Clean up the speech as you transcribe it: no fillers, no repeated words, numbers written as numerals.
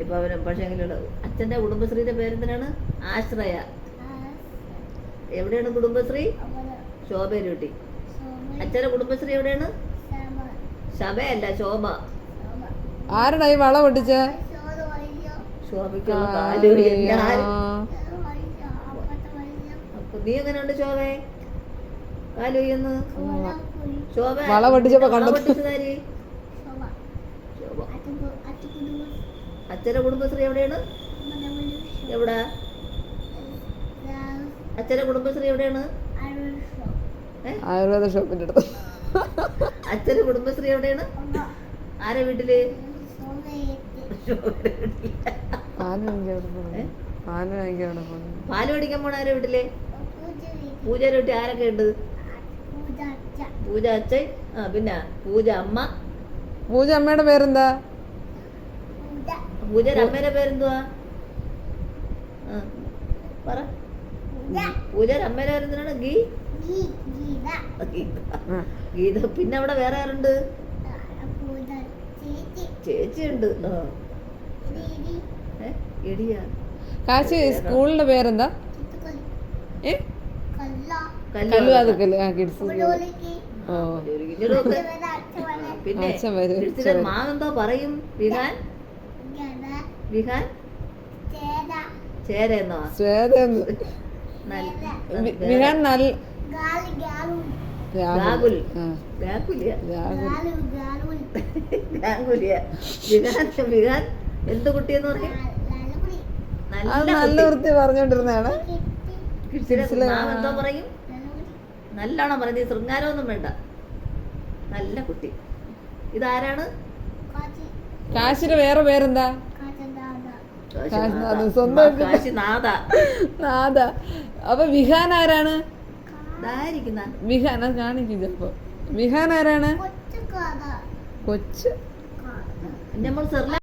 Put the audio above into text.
ഇപ്പൊ അവന് പക്ഷെ അച്ഛന്റെ കുടുംബശ്രീയുടെ പേരെന്തിനാണ്? ആശ്രയ. എവിടെയാണ് കുടുംബശ്രീ? ശോഭരൂട്ടി. അച്ഛന്റെ കുടുംബശ്രീ എവിടെയാണ്? ശബയല്ല, ശോഭ. ആരുടെ ഈ വള പൊട്ടിച്ചേ? ശോഭയ്ക്കുള്ള നീ എങ്ങനെയുണ്ട് ശോഭേ? കാലുയ്യെന്ന് ശോഭ വള പൊട്ടിച്ചപ്പോ പൊട്ടിച്ചതാര്? ശോഭ. അച്ഛന്റെ കുടുംബശ്രീ എവിടെയാണ്? എവിടെ അച്ഛന്റെ കുടുംബശ്രീ എവിടെയാണ്? ആയുർവേദ ഷോപ്പിന്റെ അടുത്ത്. അച്ഛന്റെ കുടുംബശ്രീ എവിടെയാണ്? ആരെ വീട്ടില്? പാല് മേടിക്കാൻ പോണ ആരെ വീട്ടില്? പൂജയുടെ വീട്ടിൽ ആരൊക്കെ ഉണ്ട്? പൂജ അച്ഛൻ, പിന്നെ പൂജ അമ്മ. പൂജ അമ്മയുടെ പേരെന്താ? പൂജയുടെ അമ്മേടെ പേരെന്തുവാ? പറ. പൂജയുടെ അമ്മേടെ പേരെന്തിനാണ്? ഗീത. പിന്നെ അവിടെ വേറെ ആരുണ്ട്? ചേച്ചിയുണ്ട്. എടിയാ. കാശി സ്കൂളിന്റെ പേരെന്താ? പിന്നെ മാവെന്തോ പറയും? വിഹാൻ. വിഹാൻ ചേരെന്നോ? വിഹാൻ നല്ല ഗാഗുൽ. ഗാഗുലിയ. ഗാഗുലിയ. വിഹാൻ എന്ത് കുട്ടിയെന്ന് പറഞ്ഞു? നല്ല വൃത്തി പറഞ്ഞോണ്ടിരുന്നാണ്. മാവെന്തോ പറയും? നല്ലോണം പറഞ്ഞ ശൃംഗാരമൊന്നും വേണ്ട. നല്ല കുട്ടി. ഇതാരാണ്? കാശിയുടെ വേറെ പേരെന്താ? നാഥ. നാഥ. അപ്പൊ വിഹാൻ ആരാണ്? വിഹാൻ കാണിക്കും ചിലപ്പോ. വിഹാൻ ആരാണ്? കൊച്ച്. നമ്മൾ